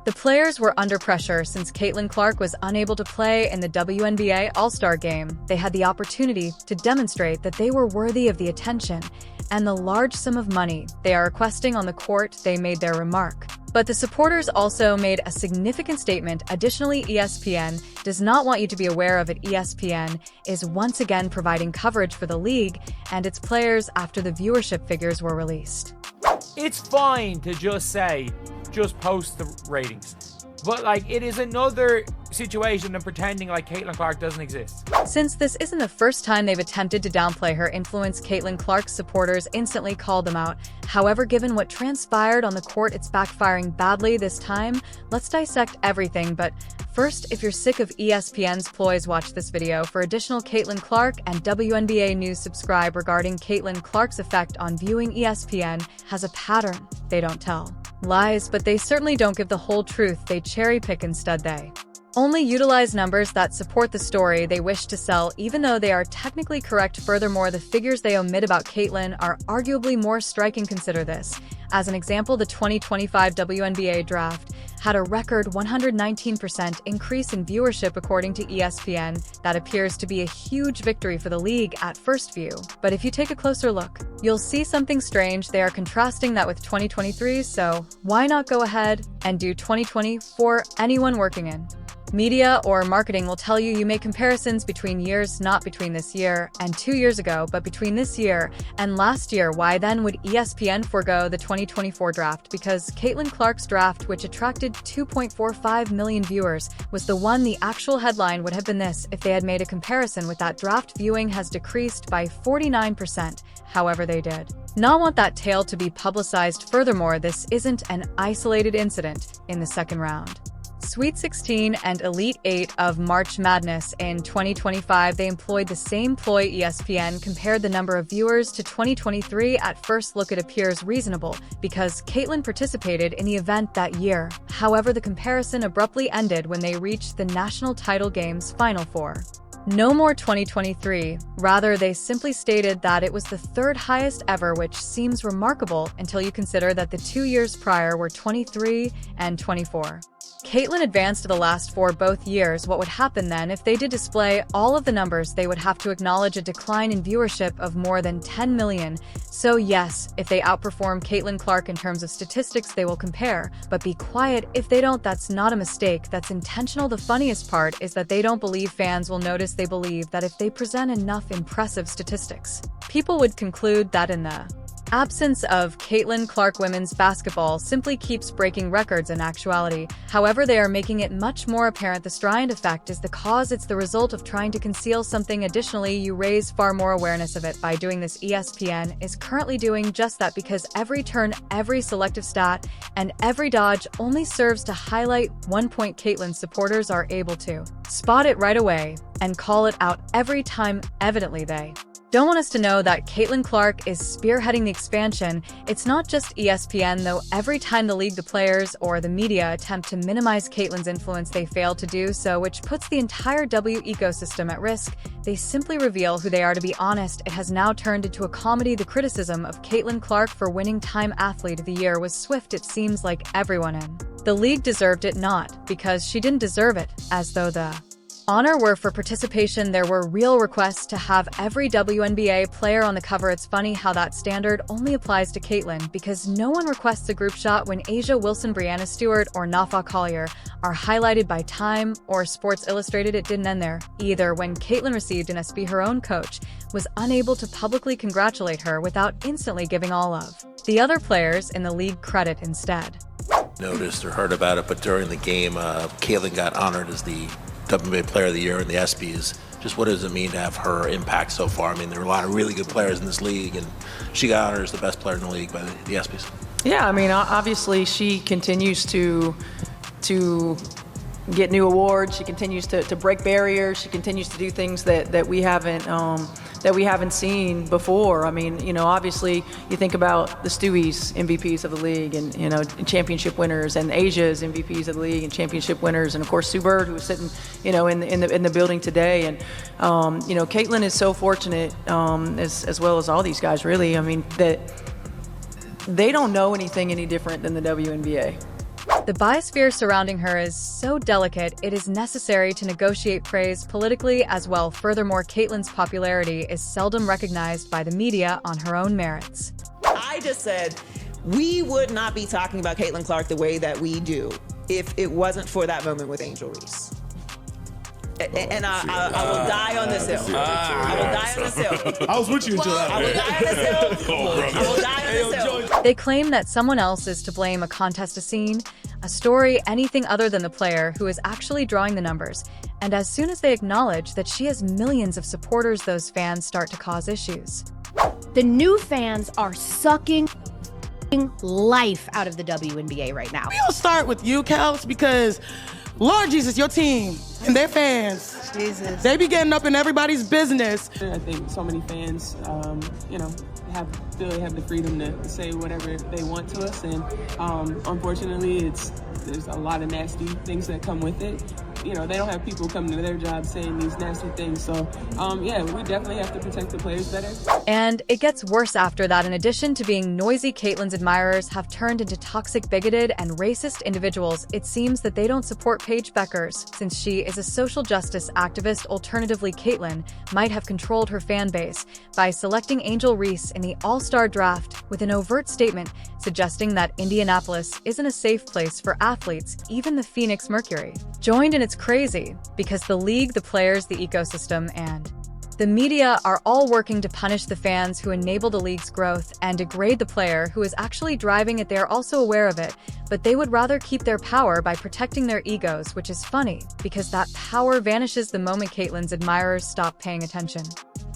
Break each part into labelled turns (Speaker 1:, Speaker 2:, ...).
Speaker 1: The players were under pressure since Caitlin Clark was unable to play in the WNBA All-Star Game. They had the opportunity to demonstrate that they were worthy of the attention and the large sum of money they are requesting on the court. They made their remark. But the supporters also made a significant statement. Additionally, ESPN does not want you to be aware of it. ESPN is once again providing coverage for the league and its players after the viewership figures were released.
Speaker 2: It's fine to just post the ratings. But, it is another situation than pretending like Caitlin Clark doesn't exist.
Speaker 1: Since this isn't the first time they've attempted to downplay her influence, Caitlin Clark's supporters instantly called them out. However, given what transpired on the court, it's backfiring badly this time. Let's dissect everything, but first, if you're sick of ESPN's ploys, watch this video. For additional Caitlin Clark and WNBA news, subscribe. Regarding Caitlin Clark's effect on viewing, ESPN has a pattern they don't tell. Lies, but they certainly don't give the whole truth. They cherry-pick instead. They only utilize numbers that support the story they wish to sell, even though they are technically correct. Furthermore, the figures they omit about Caitlin are arguably more striking. Consider this. As an example, the 2025 WNBA draft had a record 119% increase in viewership according to ESPN. That appears to be a huge victory for the league at first view. But if you take a closer look, you'll see something strange. They are contrasting that with 2023, so why not go ahead and do 2020 for anyone working in media or marketing will tell you make comparisons between years, not between this year and 2 years ago, but between this year and last year. Why then would ESPN forego the 2024 draft? Because Caitlin Clark's draft, which attracted 2.45 million viewers, was the one. The actual headline would have been this if they had made a comparison with that draft. Viewing has decreased by 49%. However, they did not want that tale to be publicized. Furthermore, this isn't an isolated incident. In the second round, Sweet 16 and Elite 8 of March Madness in 2025, they employed the same ploy. ESPN compared the number of viewers to 2023. At first look, it appears reasonable because Caitlin participated in the event that year. However, the comparison abruptly ended when they reached the national title game's Final Four. No more 2023. Rather, they simply stated that it was the third highest ever, which seems remarkable until you consider that the 2 years prior were 23 and 24. Caitlin advanced to the last four both years. What would happen then if they did display all of the numbers? They would have to acknowledge a decline in viewership of more than 10 million. So yes, if they outperform Caitlin Clark in terms of statistics, they will compare. But be quiet if they don't. That's not a mistake. That's intentional. The funniest part is that they don't believe fans will notice. They believe that if they present enough impressive statistics, people would conclude that in the absence of Caitlin Clark, women's basketball simply keeps breaking records in actuality. However, they are making it much more apparent the Strand effect is the cause. It's the result of trying to conceal something. Additionally, you raise far more awareness of it by doing this. ESPN is currently doing just that because every turn, every selective stat, and every dodge only serves to highlight one point. Caitlin's supporters are able to spot it right away and call it out every time. Evidently, they don't want us to know that Caitlin Clark is spearheading the expansion. It's not just ESPN, though. Every time the league, the players, or the media attempt to minimize Caitlin's influence, they fail to do so, which puts the entire W ecosystem at risk. They simply reveal who they are. To be honest, it has now turned into a comedy. The criticism of Caitlin Clark for winning Time Athlete of the Year was swift. It seems like everyone in the league deserved it, not because she didn't deserve it, as though the honor were for participation. There were real requests to have every WNBA player on the cover. It's funny how that standard only applies to Caitlin, because no one requests a group shot when Asia Wilson, Brianna Stewart, or Nafa Collier are highlighted by Time or Sports Illustrated. It didn't end there either. When Caitlin received an SB, her own coach was unable to publicly congratulate her without instantly giving all of the other players in the league credit instead.
Speaker 3: Noticed or heard about it, but during the game, Caitlin got honored as the WNBA Player of the Year in the ESPYs. Just what does it mean to have her impact so far? I mean, there are a lot of really good players in this league, and she got honored as the best player in the league by the ESPYs.
Speaker 4: Yeah, I mean, obviously she continues to get new awards. She continues to break barriers. She continues to do things that we haven't seen before. I mean, you know, obviously you think about the Stewie's MVPs of the league, and you know, championship winners, and Asia's MVPs of the league and championship winners, and of course Sue Bird, who was sitting, you know, in the building today. And you know, Caitlin is so fortunate, as well as all these guys, really. I mean, that they don't know anything any different than the WNBA.
Speaker 1: The biosphere surrounding her is so delicate, it is necessary to negotiate praise politically as well. Furthermore, Caitlyn's popularity is seldom recognized by the media on her own merits.
Speaker 5: I just said we would not be talking about Caitlin Clark the way that we do if it wasn't for that moment with Angel Reese. And I will die on this hill. I will die on this hill.
Speaker 6: I was with you until that.
Speaker 5: I will die on this hill. I will die on this hill.
Speaker 1: They claim that someone else is to blame, a contest, a scene, a story, anything other than the player who is actually drawing the numbers. And as soon as they acknowledge that she has millions of supporters, those fans start to cause issues.
Speaker 7: The new fans are sucking life out of the WNBA right now.
Speaker 8: We'll start with you, Kels, because Lord Jesus, your team and their fans,
Speaker 9: Jesus,
Speaker 8: they be getting up in everybody's business.
Speaker 10: I think so many fans, feel they have the freedom to say whatever they want to us, and unfortunately, there's a lot of nasty things that come with it. They don't have people coming to their job saying these nasty things. So, we definitely have to protect the players better.
Speaker 1: And it gets worse after that. In addition to being noisy, Caitlyn's admirers have turned into toxic, bigoted, and racist individuals. It seems that they don't support Paige Beckers, since she is a social justice activist. Alternatively, Caitlyn might have controlled her fan base by selecting Angel Reese in the All-Star draft with an overt statement suggesting that Indianapolis isn't a safe place for athletes, even the Phoenix Mercury. Joined in, it's crazy, because the league, the players, the ecosystem, and the media are all working to punish the fans who enable the league's growth and degrade the player who is actually driving it. They are also aware of it, but they would rather keep their power by protecting their egos, which is funny, because that power vanishes the moment Caitlyn's admirers stop paying attention.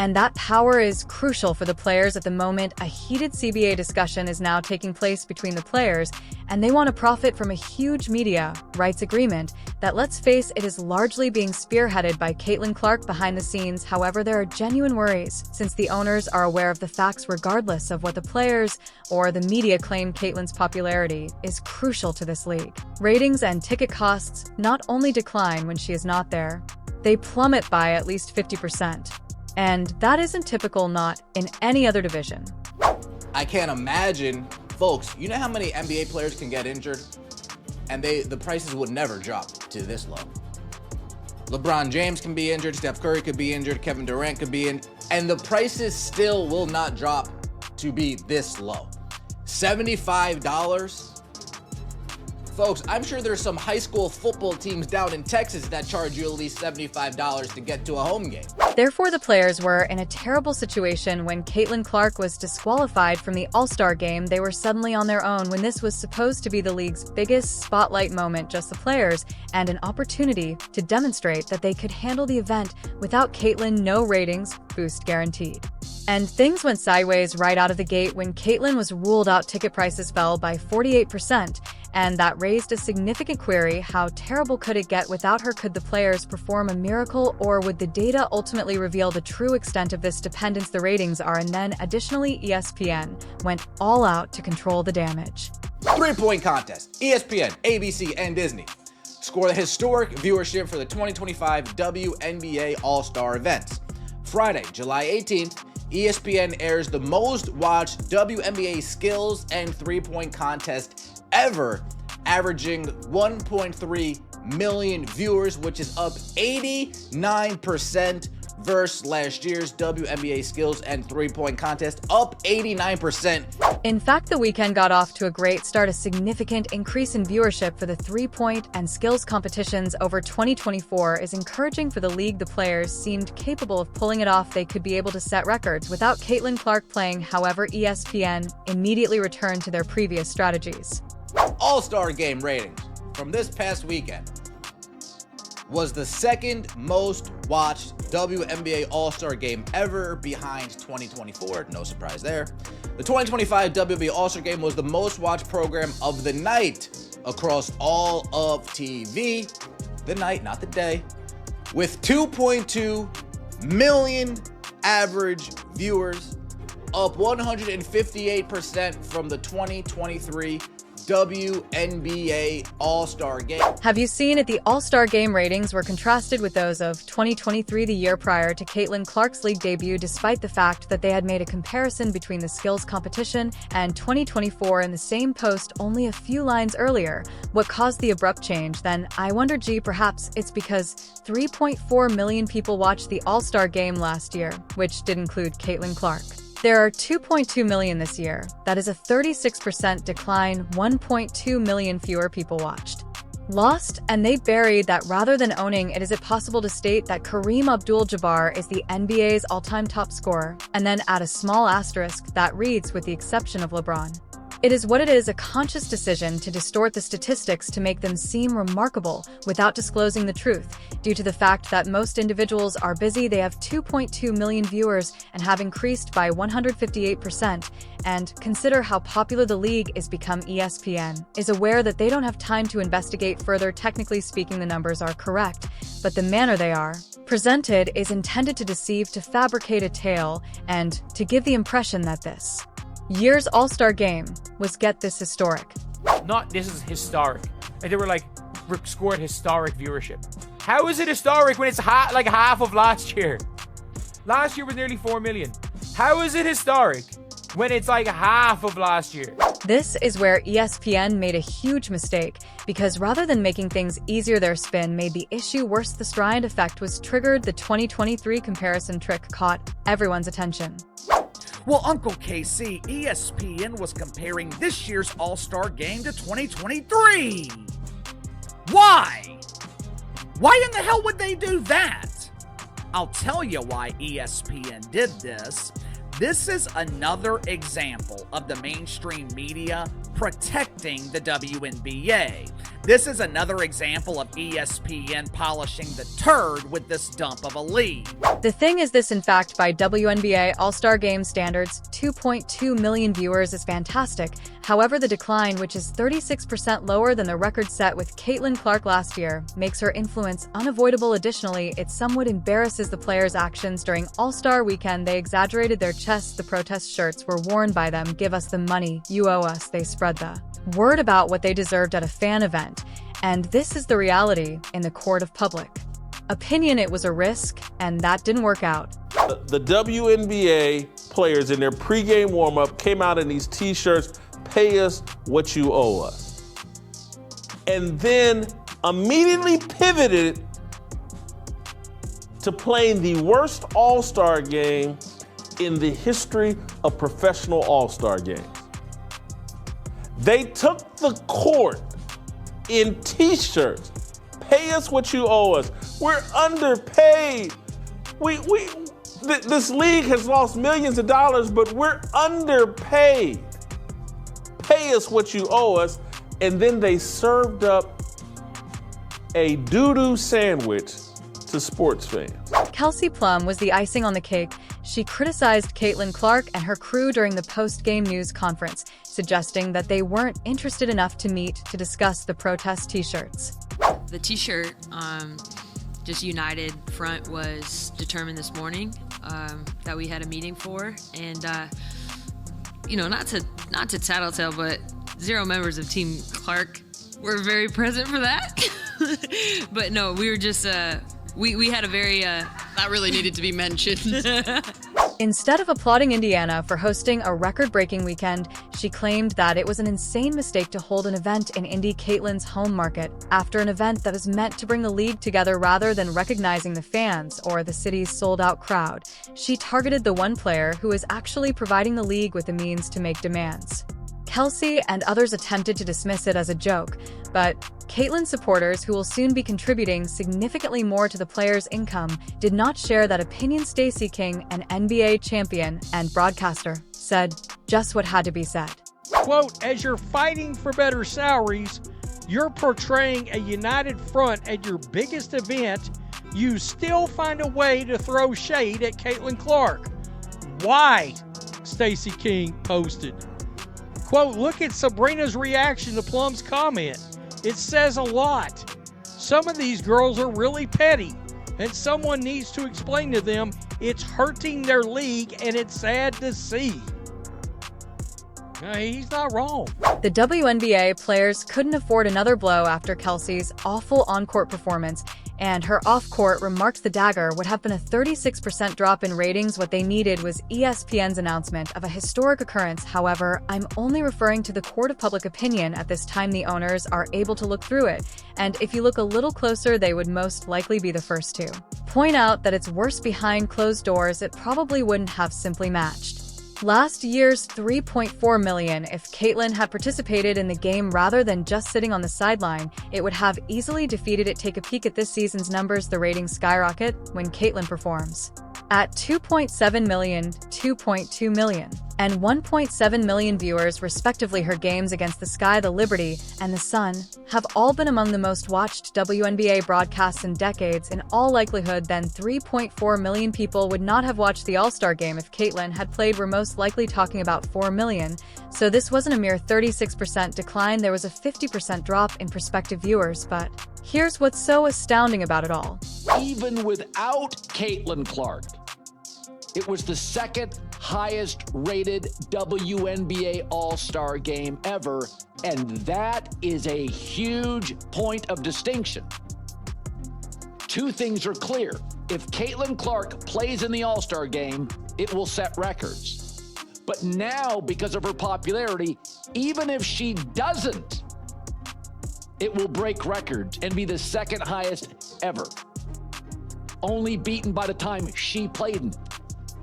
Speaker 1: And that power is crucial for the players at the moment. A heated CBA discussion is now taking place between the players, and they want to profit from a huge media rights agreement that, let's face it, is largely being spearheaded by Caitlin Clark behind the scenes. However, there are genuine worries, since the owners are aware of the facts regardless of what the players or the media claim. Caitlyn's popularity is crucial to this league. Ratings and ticket costs not only decline when she is not there, they plummet by at least 50%. And that isn't typical, not in any other division.
Speaker 11: I can't imagine, folks, you know how many NBA players can get injured? And the prices would never drop to this low. LeBron James can be injured, Steph Curry could be injured, Kevin Durant could be in, and the prices still will not drop to be this low. $75? Folks, I'm sure there's some high school football teams down in Texas that charge you at least $75 to get to a home game.
Speaker 1: Therefore, the players were in a terrible situation when Caitlin Clark was disqualified from the All-Star game. They were suddenly on their own when this was supposed to be the league's biggest spotlight moment, just the players, and an opportunity to demonstrate that they could handle the event. Without Caitlin, no ratings boost guaranteed. And things went sideways right out of the gate. When Caitlin was ruled out, ticket prices fell by 48%, and that raised a significant query: how terrible could it get without her? Could the players perform a miracle, or would the data ultimately reveal the true extent of this dependence? The ratings are, and then additionally, ESPN went all out to control the damage.
Speaker 11: 3-point contest. ESPN, ABC, and Disney score the historic viewership for the 2025 WNBA All-Star events. Friday, July 18th, ESPN airs the most watched WNBA skills and 3-point contest ever, averaging 1.3 million viewers, which is up 89% versus last year's WNBA skills and 3-point contest, up 89%.
Speaker 1: In fact, the weekend got off to a great start. A significant increase in viewership for the 3-point and skills competitions over 2024 is encouraging for the league. The players seemed capable of pulling it off. They could be able to set records without Caitlin Clark playing. However, ESPN immediately returned to their previous strategies.
Speaker 11: All-Star Game ratings from this past weekend was the second most watched WNBA All-Star Game ever, behind 2024. No surprise there. The 2025 WNBA All-Star Game was the most watched program of the night across all of TV. The night, not the day. With 2.2 million average viewers, up 158% from the 2023 WNBA All-Star Game.
Speaker 1: Have you seen it? The All-Star Game ratings were contrasted with those of 2023, the year prior to Caitlin Clark's league debut, despite the fact that they had made a comparison between the skills competition and 2024 in the same post only a few lines earlier. What caused the abrupt change? Then I wonder, perhaps it's because 3.4 million people watched the All-Star Game last year, which did include Caitlin Clark. There are 2.2 million this year. That is a 36% decline. 1.2 million fewer people watched. Lost, and they buried that rather than owning it. Is it possible to state that Kareem Abdul-Jabbar is the NBA's all-time top scorer, and then add a small asterisk that reads, with the exception of LeBron? It is what it is, a conscious decision to distort the statistics to make them seem remarkable without disclosing the truth. Due to the fact that most individuals are busy, they have 2.2 million viewers and have increased by 158%. And consider how popular the league is become. ESPN is aware that they don't have time to investigate further. Technically speaking, the numbers are correct, but the manner they are presented is intended to deceive, to fabricate a tale, and to give the impression that this year's All-Star Game was, get this, historic.
Speaker 2: Not this is historic. And they were like, scored historic viewership. How is it historic when it's like half of last year? Last year was nearly 4 million. How is it historic when it's like half of last year?
Speaker 1: This is where ESPN made a huge mistake, because rather than making things easier, their spin made the issue worse. The Strand effect was triggered. The 2023 comparison trick caught everyone's attention.
Speaker 6: Well, Uncle KC, ESPN was comparing this year's All-Star Game to 2023. Why? Why in the hell would they do that? I'll tell you why ESPN did this. This is another example of the mainstream media protecting the WNBA. This is another example of ESPN polishing the turd with this dump of a league.
Speaker 1: The thing is this, in fact, by WNBA All-Star Game standards, 2.2 million viewers is fantastic. However, the decline, which is 36% lower than the record set with Caitlin Clark last year, makes her influence unavoidable. Additionally, it somewhat embarrasses the players' actions during All-Star Weekend. They exaggerated their chests. The protest shirts were worn by them. Give us the money, you owe us. They spread the word about what they deserved at a fan event. And this is the reality in the court of public opinion. It was a risk, and that didn't work out.
Speaker 9: The WNBA players in their pregame warm-up came out in these t-shirts, "Pay us what you owe us," and then immediately pivoted to playing the worst All-Star game in the history of professional All-Star games. They took the court in t-shirts. "Pay us what you owe us. We're underpaid. This league has lost millions of dollars, but we're underpaid. Pay us what you owe us." And then they served up a doo-doo sandwich to sports fans.
Speaker 1: Kelsey Plum was the icing on the cake. She criticized Caitlin Clark and her crew during the post-game news conference, suggesting that they weren't interested enough to meet to discuss the protest t-shirts.
Speaker 12: The t-shirt, just United front, was determined this morning that we had a meeting for, and not to tattletale, but 0 members of Team Clark were very present for that. But no, we were just we had a very that really needed to be mentioned.
Speaker 1: Instead of applauding Indiana for hosting a record-breaking weekend, she claimed that it was an insane mistake to hold an event in Indy, Caitlin's home market, after an event that was meant to bring the league together rather than recognizing the fans or the city's sold-out crowd. She targeted the one player who is actually providing the league with the means to make demands. Kelsey and others attempted to dismiss it as a joke, but Caitlin supporters, who will soon be contributing significantly more to the players' income, did not share that opinion. Stacey King, an NBA champion and broadcaster, said just what had to be said.
Speaker 13: Quote, "As you're fighting for better salaries, you're portraying a united front at your biggest event. You still find a way to throw shade at Caitlin Clark. Why?" Stacey King posted. Quote, "Look at Sabrina's reaction to Plum's comment. It says a lot. Some of these girls are really petty, and someone needs to explain to them it's hurting their league, and it's sad to see." He's not wrong.
Speaker 1: The WNBA players couldn't afford another blow after Kelsey's awful on-court performance, and her off-court remarks the dagger would have been a 36% drop in ratings. What they needed was ESPN's announcement of a historic occurrence. However, I'm only referring to the court of public opinion. At this time, the owners are able to look through it, and if you look a little closer, they would most likely be the first to point out that it's worse behind closed doors. It probably wouldn't have simply matched last year's $3.4 million. If Caitlyn had participated in the game rather than just sitting on the sideline, it would have easily defeated it. Take a peek at this season's numbers. The ratings skyrocket when Caitlyn performs. At 2.7 million, 2.2 million, and 1.7 million viewers respectively. Her games against the Sky, the Liberty, and the Sun have all been among the most watched WNBA broadcasts in decades. In all likelihood, then 3.4 million people would not have watched the All-Star game if Caitlyn had played. We're most likely talking about 4 million, so this wasn't a mere 36% decline. There was a 50% drop in prospective viewers. But here's what's so astounding about it all.
Speaker 14: Even without Caitlin Clark, it was the second highest rated WNBA All-Star game ever, and that is a huge point of distinction. Two things are clear. If Caitlin Clark plays in the All-Star game, it will set records. But now, because of her popularity, even if she doesn't, it will break records and be the second highest ever, only beaten by the time she played in it.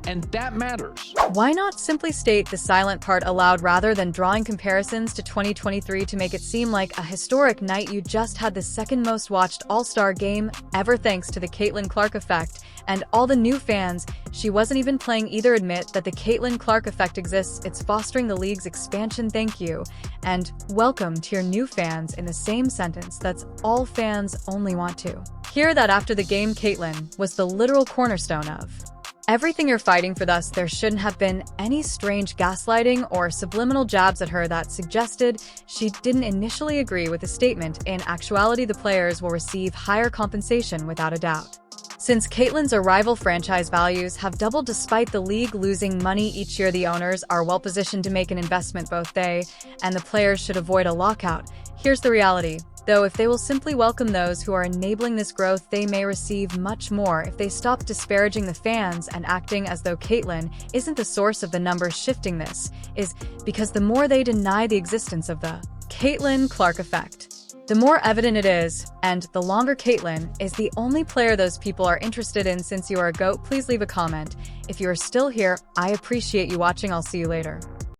Speaker 14: And that matters.
Speaker 1: Why not simply state the silent part aloud rather than drawing comparisons to 2023 to make it seem like a historic night? You just had the second most watched All-Star game ever thanks to the Caitlin Clark effect and all the new fans. She wasn't even playing either. Admit that the Caitlin Clark effect exists. It's fostering the league's expansion. Thank you. And welcome to your new fans in the same sentence. That's all fans only want to hear. That after the game, Caitlin was the literal cornerstone of everything you're fighting for. Thus, there shouldn't have been any strange gaslighting or subliminal jabs at her that suggested she didn't initially agree with the statement. In actuality, the players will receive higher compensation without a doubt. Since Caitlyn's arrival, franchise values have doubled despite the league losing money each year. The owners are well positioned to make an investment. Both they and the players should avoid a lockout. Here's the reality, though: if they will simply welcome those who are enabling this growth, they may receive much more. If they stop disparaging the fans and acting as though Caitlyn isn't the source of the numbers. Shifting this is because the more they deny the existence of the Caitlin Clark effect, the more evident it is, and the longer Caitlyn is the only player those people are interested in. Since you are a GOAT, please leave a comment. If you are still here, I appreciate you watching. I'll see you later.